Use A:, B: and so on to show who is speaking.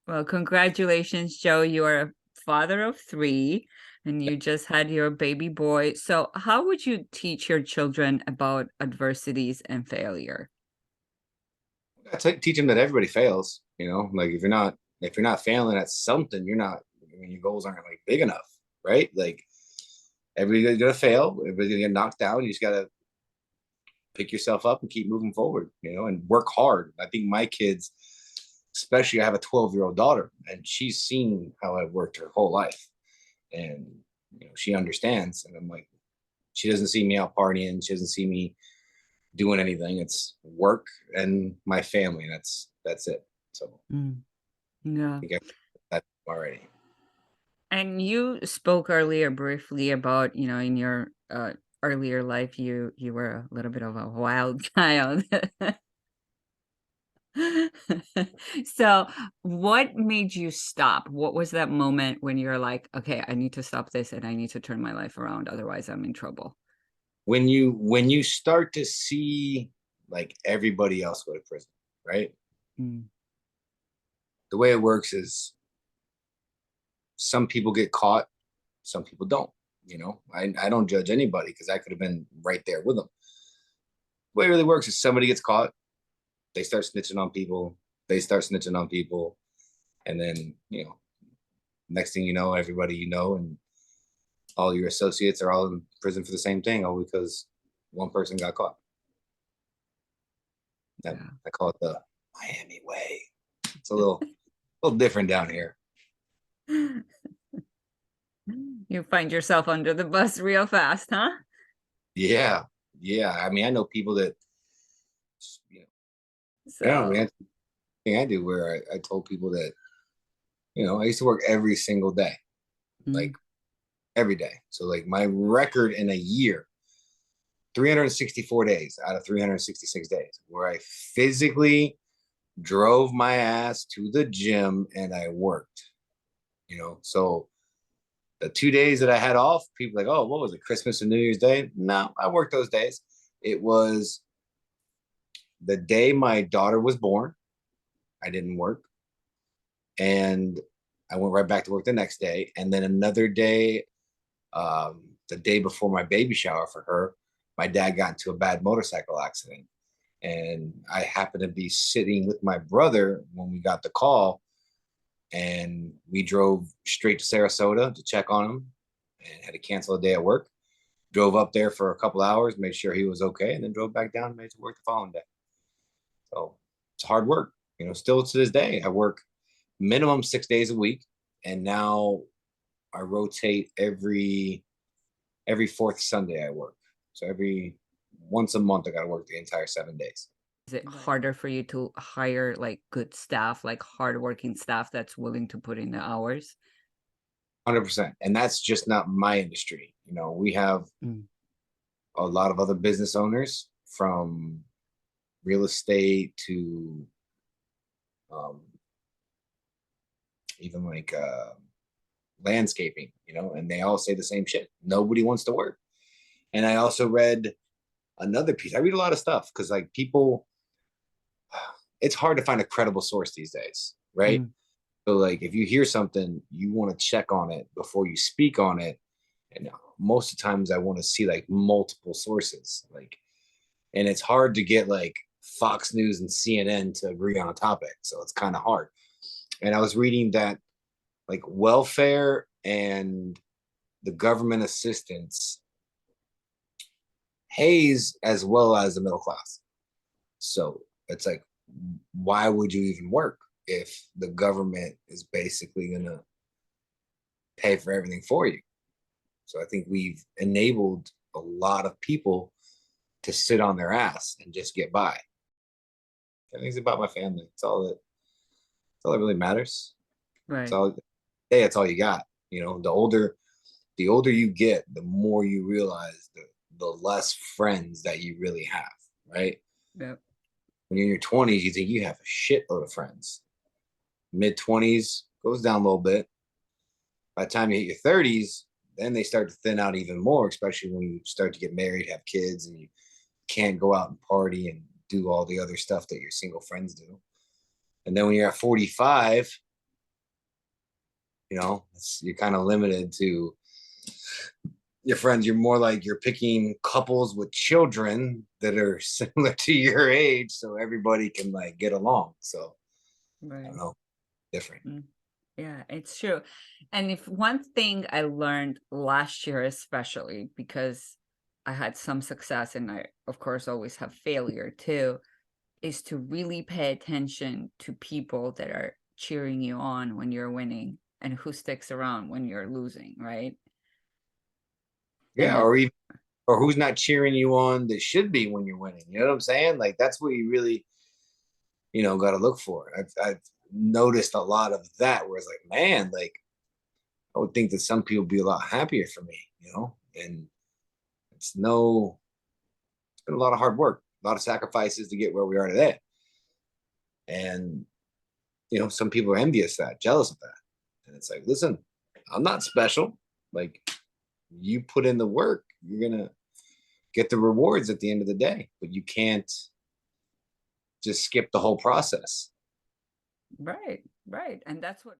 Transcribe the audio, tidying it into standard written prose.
A: Well, congratulations, Joe. You are a father of three and you just had your baby boy. So, how would you teach your children about adversities and failure?
B: Teach them that everybody fails. Like if you're not failing at something, you're not. I mean, your goals aren't like big enough, right? Like everybody's gonna fail. Everybody's gonna get knocked down. You just gotta pick yourself up and keep moving forward. And work hard. I think my kids, especially, I have a 12-year-old daughter, and she's seen how I've worked her whole life, and she understands. And I'm like, she doesn't see me out partying. She doesn't see me doing anything. It's work and my family. And that's it. So
A: Mm, yeah.
B: I think that's already.
A: And you spoke earlier briefly about, in your earlier life, you were a little bit of a wild child. So, what made you stop? What was that moment when you're like, okay, I need to stop this and I need to turn my life around, otherwise I'm in trouble?
B: When you start to see like everybody else go to prison, right?
A: Mm,
B: The way it works is some people get caught, some people don't. I don't judge anybody because I could have been right there with them. The way it really works is somebody gets caught, they start snitching on people, they start snitching on people, and then next thing you know, everybody and all your associates are all in prison for the same thing, all because one person got caught.
A: yeah.
B: I call it the Miami way. It's a little different down here.
A: You find yourself under the bus real fast, huh?
B: Yeah, yeah. I mean, I know people that you know. I don't know.
A: So,
B: Man, thing I do where I told people that I used to work every single day, like
A: mm,
B: every day. So like my record in a year, 364 days out of 366 days, where I physically drove my ass to the gym and I worked. So the 2 days that I had off, people like, oh, what was it, Christmas and New Year's Day? No, I worked those days. It was the day my daughter was born. I didn't work. And I went right back to work the next day. And then another day, the day before my baby shower for her, my dad got into a bad motorcycle accident. And I happened to be sitting with my brother when we got the call. And we drove straight to Sarasota to check on him and had to cancel a day at work. Drove up there for a couple hours, made sure he was okay, and then drove back down and made it to work the following day. So it's hard work. Still to this day, I work minimum 6 days a week, and now I rotate every fourth Sunday I work. So every once a month I got to work the entire 7 days.
A: is it harder for you to hire like good staff, like hardworking staff that's willing to put in the hours?
B: 100%. And that's just not my industry. We have
A: Mm,
B: a lot of other business owners from real estate to um, even like landscaping, and they all say the same shit. Nobody wants to work. And I also read another piece. I read a lot of stuff because like people, it's hard to find a credible source these days, right?
A: mm,
B: So like if you hear something, you want to check on it before you speak on it. And most of the times I want to see like multiple sources. Like, and it's hard to get like Fox News and CNN to agree on a topic. So it's kind of hard. And I was reading that like welfare and the government assistance pays as well as the middle class. So it's like, why would you even work if the government is basically going to pay for everything for you? So I think we've enabled a lot of people to sit on their ass and just get by. I think it's about my family. It's all that really matters. It's
A: right.
B: all hey, that's all you got. The older you get, the more you realize the less friends that you really have, right?
A: Yep.
B: When you're in your 20s, you think you have a shitload of friends. Mid 20s goes down a little bit. By the time you hit your 30s, then they start to thin out even more, especially when you start to get married, have kids, and you can't go out and party and do all the other stuff that your single friends do. And then when you're at 45, you're kind of limited to your friends. You're more like you're picking couples with children that are similar to your age, so everybody can like get along. So I don't
A: Right.
B: know, different.
A: Mm. Yeah, it's true. And if one thing I learned last year, especially because I had some success and I, of course, always have failure too, is to really pay attention to people that are cheering you on when you're winning and who sticks around when you're losing, right? And
B: Yeah, or who's not cheering you on that should be when you're winning. You know what I'm saying? Like that's what you really, got to look for. I've noticed a lot of that where it's like, man, like I would think that some people would be a lot happier for me, and it's no, it's been a lot of hard work, a lot of sacrifices to get where we are today. And, some people are envious of that, jealous of that. And it's like, listen, I'm not special. Like you put in the work, you're going to get the rewards at the end of the day, but you can't just skip the whole process.
A: right, right. And that's what